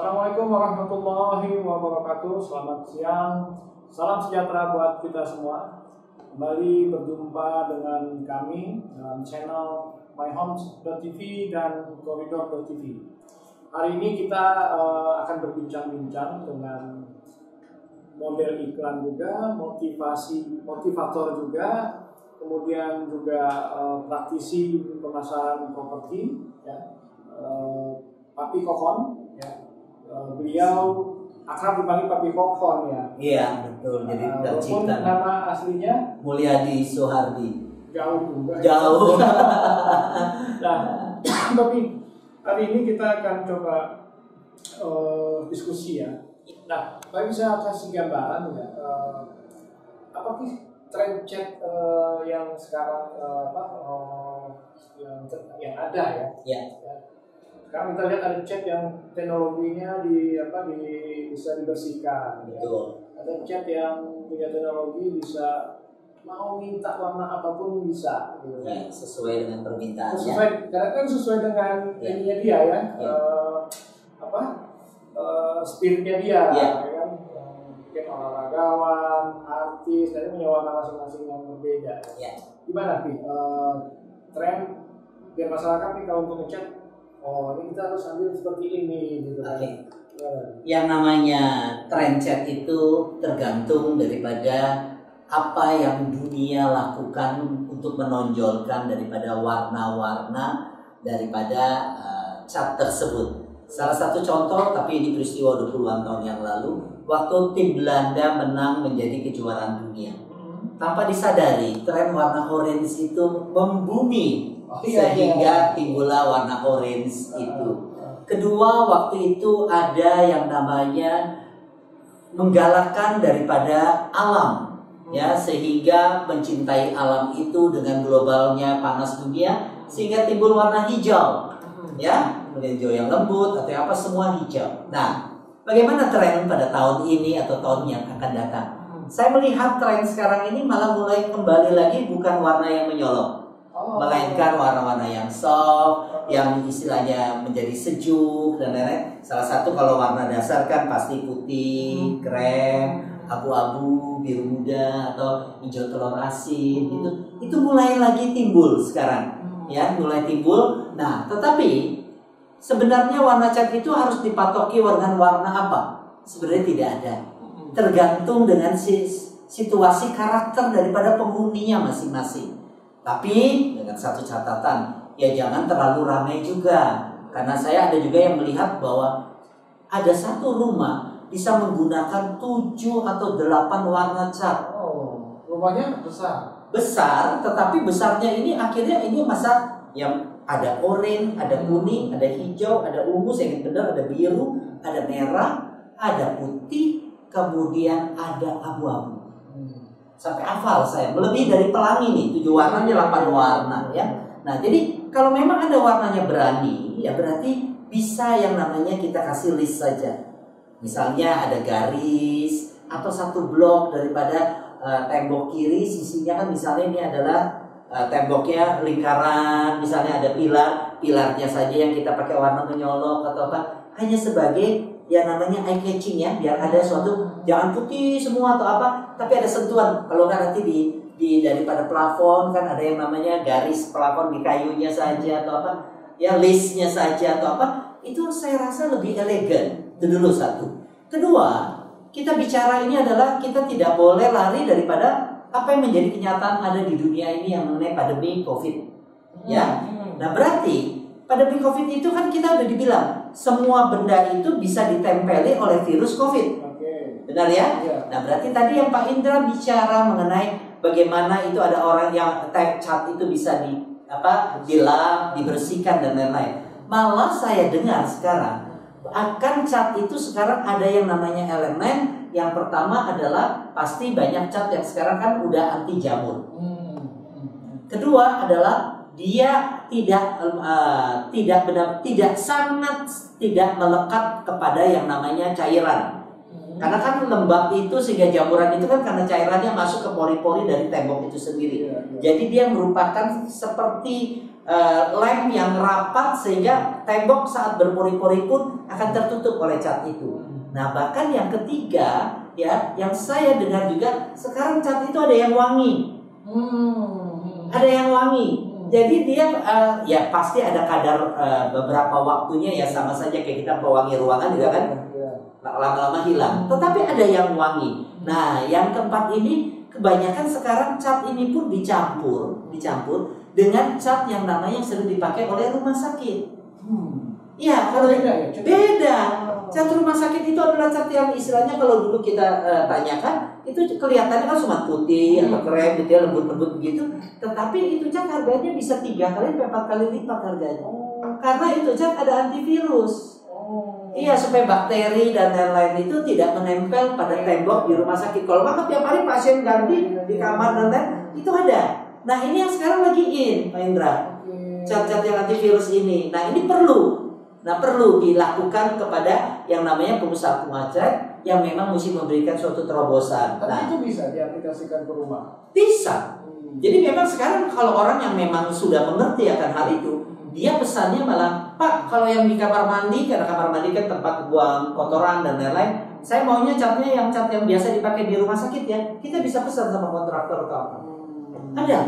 Assalamualaikum warahmatullahi wabarakatuh. Selamat siang, salam sejahtera buat kita semua. Kembali berjumpa dengan kami dalam channel myhomes.tv dan koridor.tv. Hari ini kita akan berbincang-bincang dengan model iklan juga, motivator juga, kemudian juga praktisi pemasaran properti, ya, Papi Kokon. Ya. Beliau akrab dipanggil Papi Kokon, ya. Iya, betul. Jadi tercipta. Nama aslinya Mulyadi Soehardi. Jauh juga. Jauh. Nah, tapi kali ini kita akan coba diskusi, ya. Nah, Pak bisa kasih gambaran ya, apa sih tren chat yang sekarang yang ada, ya? Ya. Sekarang kita lihat ada chat yang teknologinya bisa dibersihkan. Betul. Ya. Ada chat yang punya teknologi bisa mau minta warna apapun bisa. Gitu. Ya, sesuai dengan permintaannya. Sesuai dengan ininya dia, ya. Spiritnya dia. Ya. Kan? Mungkin olahragawan, artis, dan punya warna masing-masing yang berbeda. Ya. Gimana sih tren biar masyarakat nih kalau untuk ngechat, oh ini kita harus ambil seperti ini gitu kan. Oke. Yang namanya tren chat itu tergantung daripada apa yang dunia lakukan untuk menonjolkan daripada warna-warna daripada chat tersebut. Salah satu contoh, tapi ini peristiwa 20-an tahun yang lalu, waktu tim Belanda menang menjadi kejuaraan dunia. Tanpa disadari, tren warna orange itu membumi. Sehingga timbullah warna orange itu. Kedua, waktu itu ada yang namanya menggalakkan daripada alam, ya, sehingga mencintai alam itu dengan globalnya panas dunia, sehingga timbul warna hijau, ya, hijau yang lembut atau apa semua hijau. Nah, bagaimana tren pada tahun ini atau tahun yang akan datang? Saya melihat tren sekarang ini malah mulai kembali lagi bukan warna yang menyolok. Melainkan warna-warna yang soft, yang istilahnya menjadi sejuk dan lain-lain. Salah satu kalau warna dasar kan pasti putih, krem, abu-abu, biru muda atau hijau telur asin gitu. Itu mulai lagi timbul sekarang, ya, mulai timbul. Nah, tetapi sebenarnya warna cat itu harus dipatoki dengan warna apa? Sebenarnya tidak ada. Tergantung dengan situasi karakter daripada penghuninya masing-masing. Tapi dengan satu catatan, ya jangan terlalu ramai juga. Karena saya ada juga yang melihat bahwa ada satu rumah bisa menggunakan 7 atau 8 warna cat. Oh, rumahnya besar. Besar, tetapi besarnya ini akhirnya ini masa yang ada oranye, ada kuning, ada hijau, ada ungu, saya benar, ada biru, ada merah, ada putih, kemudian ada abu-abu. Sampai hafal saya, melebihi dari pelangi nih, 7 warnanya 8 warna, ya. Nah, jadi kalau memang ada warnanya berani, ya berarti bisa yang namanya kita kasih list saja. Misalnya ada garis atau satu blok daripada tembok kiri, sisinya kan misalnya ini adalah temboknya lingkaran, misalnya ada pilarnya saja yang kita pakai warna menyolok atau apa, hanya sebagai yang namanya eye catching, ya, biar ada suatu, jangan putih semua atau apa, tapi ada sentuhan. Kalau kan nanti di daripada plafon kan ada yang namanya garis plafon di kayunya saja atau apa, ya listnya saja atau apa, itu saya rasa lebih elegan. Itu dulu satu. Kedua, kita bicara ini adalah kita tidak boleh lari daripada apa yang menjadi kenyataan ada di dunia ini yang mengenai pandemi COVID, ya. Nah, berarti pandemi COVID itu kan kita udah dibilang semua benda itu bisa ditempeli oleh virus COVID. Benar, ya? Nah, berarti tadi yang Pak Indra bicara mengenai bagaimana itu ada orang yang cat itu bisa dilap, dibersihkan dan lain-lain. Malah saya dengar sekarang akan cat itu sekarang ada yang namanya elemen. Yang pertama adalah pasti banyak cat yang sekarang kan udah anti jamur. Kedua adalah dia sangat tidak melekat kepada yang namanya cairan. Karena kan lembab itu sehingga jamuran itu kan karena cairannya masuk ke pori-pori dari tembok itu sendiri. Jadi dia merupakan seperti lem yang rapat sehingga tembok saat berpori-pori pun akan tertutup oleh cat itu. Nah, bahkan yang ketiga ya, yang saya dengar juga sekarang cat itu ada yang wangi. Ada yang wangi. Jadi dia ya pasti ada kadar beberapa waktunya ya, sama saja kayak kita pewangi ruangan juga kan. Lama-lama hilang. Tetapi ada yang wangi. Nah, yang keempat ini kebanyakan sekarang cat ini pun dicampur dengan cat yang namanya sering dipakai oleh rumah sakit. Iya, kalau beda. Cat rumah sakit itu adalah cat yang istilahnya kalau dulu kita tanyakan itu kelihatannya kan cuma putih atau krem gitu ya, lembut-lembut begitu. Tetapi itu cat harganya bisa 3 kali sampai 4 kali lipat harganya. Karena itu cat ada antivirus. Iya, supaya bakteri dan lain-lain itu tidak menempel pada tembok di rumah sakit. Kalau maka tiap hari pasien ganti di kamar dan lain itu ada. Nah, ini yang sekarang lagi Pak Indra. Cat-cat yang antivirus ini. Nah, ini perlu dilakukan kepada yang namanya pengusaha cat yang memang mesti memberikan suatu terobosan. Tapi itu bisa diaplikasikan ke rumah? Bisa. Jadi memang sekarang kalau orang yang memang sudah mengerti akan hal itu, dia pesannya malah, Pak, kalau yang di kamar mandi, karena kamar mandi kan tempat buang kotoran dan lain-lain, saya maunya catnya yang cat yang biasa dipakai di rumah sakit ya. Kita bisa pesan sama kontraktor atau apa. Ada.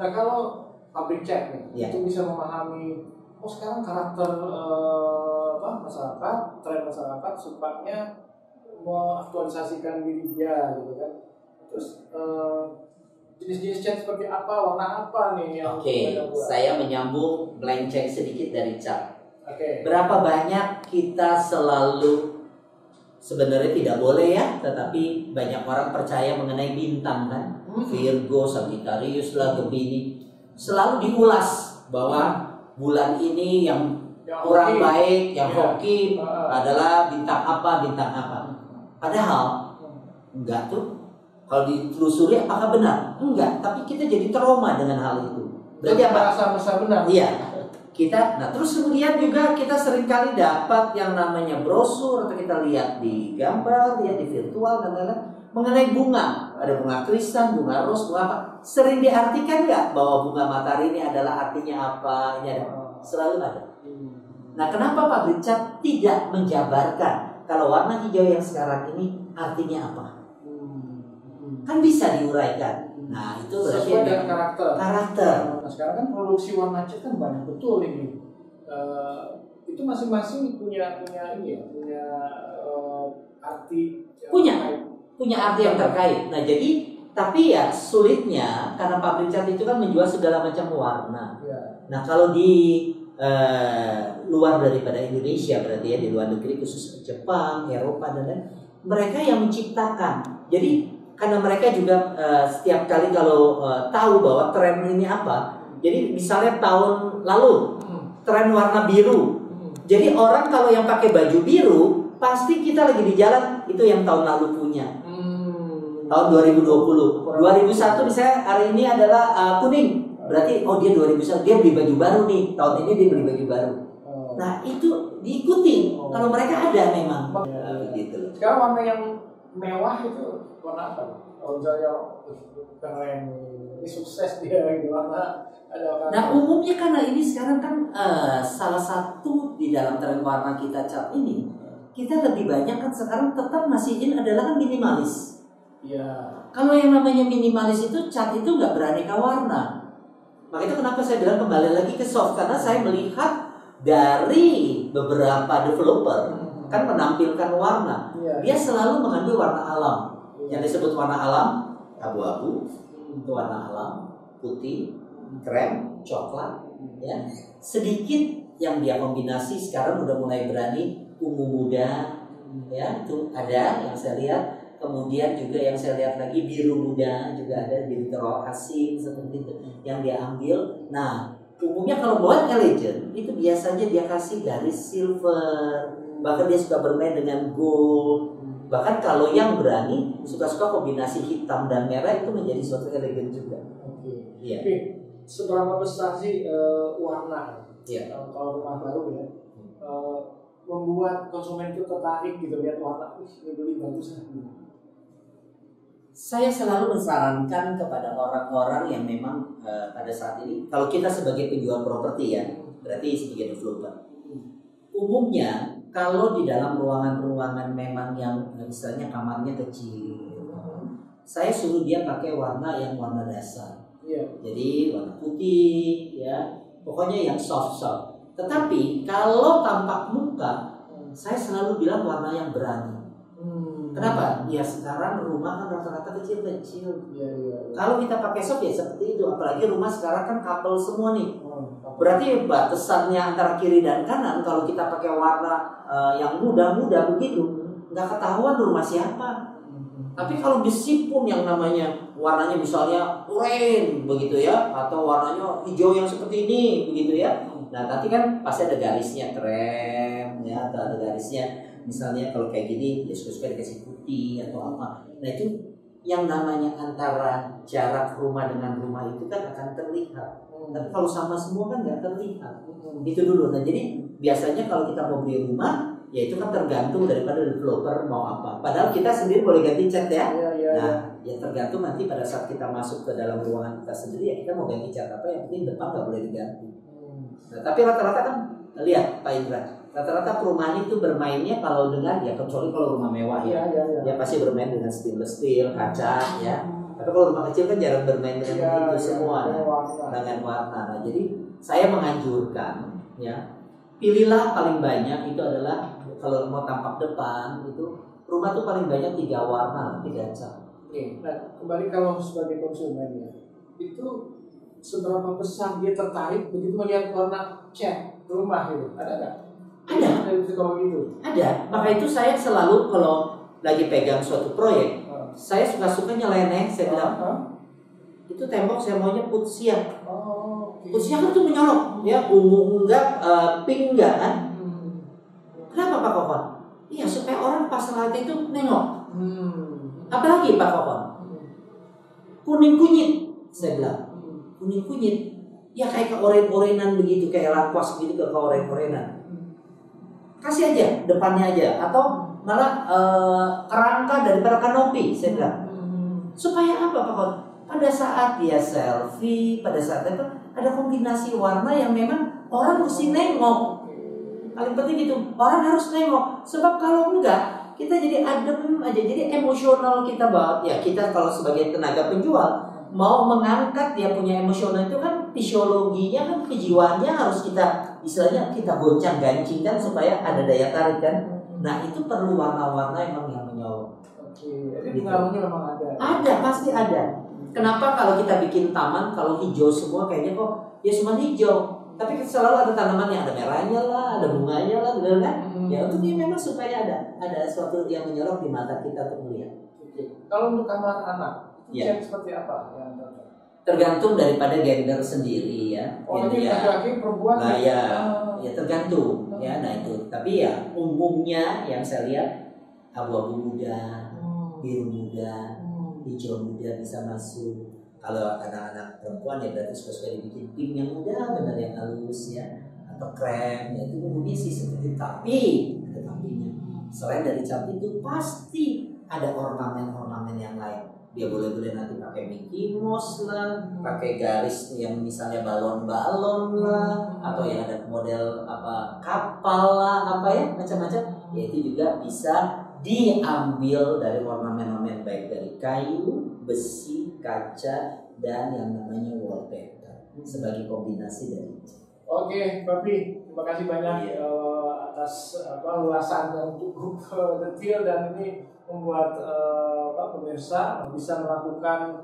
Nah, kalau pabrik cat nih, ya, itu bisa memahami sekarang karakter masyarakat, tren masyarakat supaya mengaktualisasikan diri dia gitu kan. Terus jenis-jenis cat seperti apa, warna apa nih yang saya menyambung melenceng sedikit dari cat. Oke. Berapa banyak kita selalu sebenarnya tidak boleh ya, tetapi banyak orang percaya mengenai bintang kan, Virgo, Sagittarius lah, Gemini, selalu diulas bahwa bulan ini yang kurang baik, yang hoki adalah bintang apa. Padahal enggak tuh. Kalau ditelusuri apakah benar? Enggak, tapi kita jadi trauma dengan hal itu. Berarti apa? Merasa benar. Iya. Terus kemudian juga kita seringkali dapat yang namanya brosur atau kita lihat di gambar, lihat di virtual dan lain-lain mengenai bunga. Ada bunga krisan, bunga ros, bunga apa? Sering diartikan nggak bahwa bunga matahari ini adalah artinya apa? Ini ada. Selalu ada. Nah, kenapa pabrik cat tidak menjabarkan kalau warna hijau yang sekarang ini artinya apa? Kan bisa diuraikan. Nah, itu berarti sesuai dengan karakter. Nah, sekarang kan produksi warna cat kan banyak betul ini. Itu masing-masing punya arti. Punya arti yang terkait. Nah, jadi tapi ya sulitnya karena pabrik cat itu kan menjual segala macam warna. Nah, kalau di luar daripada Indonesia berarti ya, di luar negeri khusus Jepang, Eropa dan lain, mereka yang menciptakan. Jadi karena mereka juga setiap kali kalau tahu bahwa tren ini apa, jadi misalnya tahun lalu tren warna biru, jadi orang kalau yang pakai baju biru pasti kita lagi di jalan itu yang tahun lalu punya. Tahun 2020, 2001 misalnya hari ini adalah kuning. Berarti dia 2001 dia beli baju baru nih, tahun ini dia beli baju baru. Nah, itu diikuti. Kalau mereka ada memang gitu. Sekarang warna yang mewah itu warna apa? Kalau misalnya keren, ini sukses dia gitu, warna ada. Nah, umumnya karena ini sekarang kan salah satu di dalam tren warna kita cat ini, kita lebih banyak kan sekarang tetap masihin adalah kan minimalis. Iya. Kalau yang namanya minimalis itu cat itu nggak beraneka warna. Maka itu kenapa saya bilang kembali lagi ke soft, karena saya melihat dari beberapa developer kan menampilkan warna, dia selalu mengambil warna alam. Yang disebut warna alam, abu-abu, itu warna alam, putih, krem, coklat, ya. Sedikit yang dia kombinasi sekarang udah mulai berani ungu muda, ya itu ada yang saya lihat. Kemudian juga yang saya lihat lagi biru muda juga ada, biru terlalu asing seperti itu yang dia ambil. Nah, umumnya kalau buat elegant itu biasanya dia kasih garis silver, bahkan dia suka bermain dengan gold. Bahkan kalau yang berani suka-suka kombinasi hitam dan merah itu menjadi suatu elegan juga. Iya. Oke. Seberapa besar sih warna? Kalau rumah baru ya, membuat konsumen itu tertarik gitu lihat warna, ini beli bagus gitu. Saya selalu mensarankan kepada orang-orang yang memang pada saat ini, kalau kita sebagai penjual properti ya, berarti sebagai developer. Umumnya kalau di dalam ruangan-ruangan memang yang misalnya kamarnya kecil, saya suruh dia pakai warna yang warna dasar. Jadi warna putih, ya, pokoknya yang soft. Tetapi kalau tampak muka, saya selalu bilang warna yang berani. Kenapa? Ya sekarang rumah kan rata-rata kecil-kecil. Kalau kita pakai soft ya seperti itu. Apalagi rumah sekarang kan couple semua nih. Berarti batasannya antara kiri dan kanan kalau kita pakai warna yang muda-muda begitu, nggak ketahuan rumah siapa. Tapi kalau meskipun yang namanya warnanya misalnya oranye begitu ya, atau warnanya hijau yang seperti ini begitu ya. Nah nanti kan pasti ada garisnya krem ya, atau ada garisnya. Misalnya kalau kayak gini ya suka-suka dikasih putih atau apa. Nah itu yang namanya antara jarak rumah dengan rumah itu kan akan terlihat. Tapi kalau sama semua kan nggak terlihat. Itu dulu. Nah jadi biasanya kalau kita mau beli rumah, ya itu kan tergantung daripada developer mau apa. Padahal kita sendiri boleh ganti cat ya. Nah ya tergantung nanti pada saat kita masuk ke dalam ruangan kita sendiri ya kita mau ganti cat apa. Yang penting depan nggak boleh diganti. Nah tapi rata-rata kan lihat Pak Indra, rata-rata perumahan itu bermainnya kalau dengan ya kecuali kalau rumah mewah ya, ya pasti bermain dengan stainless steel, kaca ya. Tapi kalau rumah kecil kan jarang bermain dengan itu semua, dengan warna. Nah, jadi saya menganjurkan ya, pilihlah paling banyak itu adalah kalau mau tampak depan itu rumah tuh paling banyak 3 warna, 3 cat. Nah kembali kalau sebagai konsumen ya, itu seberapa besar dia tertarik begitu melihat warna cat rumah itu, ada nggak? Ada. Ada. Maka itu saya selalu kalau lagi pegang suatu proyek, saya suka-suka nyeleneh, saya bilang, itu tembok saya maunya putsia. Putsia kan tuh menyolok, ya ungu enggak, pink enggak kan? Kenapa Pak Kokon? Iya supaya orang pas lihat itu nengok. Apalagi Pak Kokon? Kuning kunyit, saya bilang. Kuning kunyit. Ya kayak keoren-orenan begitu, kayak lakwas gitu ke oren-orenan. Kasih aja depannya aja, atau malah kerangka daripada kanopi, saya bilang. Supaya apa Pak Kon? Pada saat dia selfie, pada saat itu ada kombinasi warna yang memang orang mesti nengok. Paling penting itu orang harus nengok. Sebab kalau enggak, kita jadi adem aja, jadi emosional kita banget. Ya kita kalau sebagai tenaga penjual mau mengangkat dia punya emosional itu kan fisiologinya kan kejiwaannya harus kita istilahnya kita goncang-gancing kan supaya ada daya tarik kan. Nah itu perlu warna-warna yang menyolok. Jadi pengaruhnya memang ada. Ada, pasti ada. Kenapa kalau kita bikin taman kalau hijau semua kayaknya kok ya cuma hijau. Tapi selalu ada tanaman yang ada merahnya lah, ada bunganya lah, benar kan? Ya untuk dia memang supaya ada sesuatu yang menyolok di mata kita untuk melihat. Kalau untuk kamar anak, cat seperti apa yang tergantung daripada gender sendiri ya. Ini laki-laki perempuan. Nah ya tergantung ya. Nah itu. Tapi ya umumnya yang saya lihat abu-abu muda, biru muda, hijau muda bisa masuk. Kalau anak-anak perempuan ya berarti suka-suka dibikin pink yang muda, benar yang halus ya, atau krem. Ya itu umumnya sih seperti. Tapi ada tapinya. Selain dari cat itu pasti ada ornamen-ornamen yang lain. Dia boleh nanti pakai Mickey Mouse lah, pakai garis yang misalnya balon-balon lah, atau yang ada model apa kapal lah, apa ya macam-macam. Ya itu juga bisa diambil dari ornamen-ornamen baik dari kayu, besi, kaca, dan yang namanya wallpaper sebagai kombinasi dari itu. Oke, Pak Pri, terima kasih banyak atas ulasan yang cukup detail dan ini membuat pemirsa bisa melakukan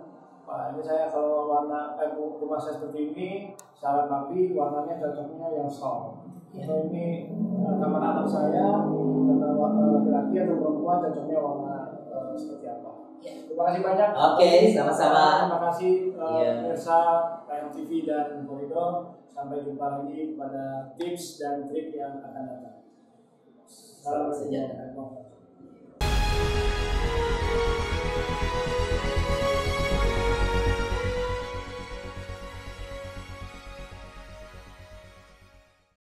ini saya kalau warna rumah saya seperti ini saran Papi warnanya cocoknya yang soft. Atau ini kamar anak saya karena warna laki-laki atau perempuan cocoknya warna seperti apa. Terima kasih banyak. Oke, sama-sama. Terima kasih pemirsa KMTV dan Koridor. Sampai jumpa lagi pada tips dan trik yang akan datang. Salam sejahtera.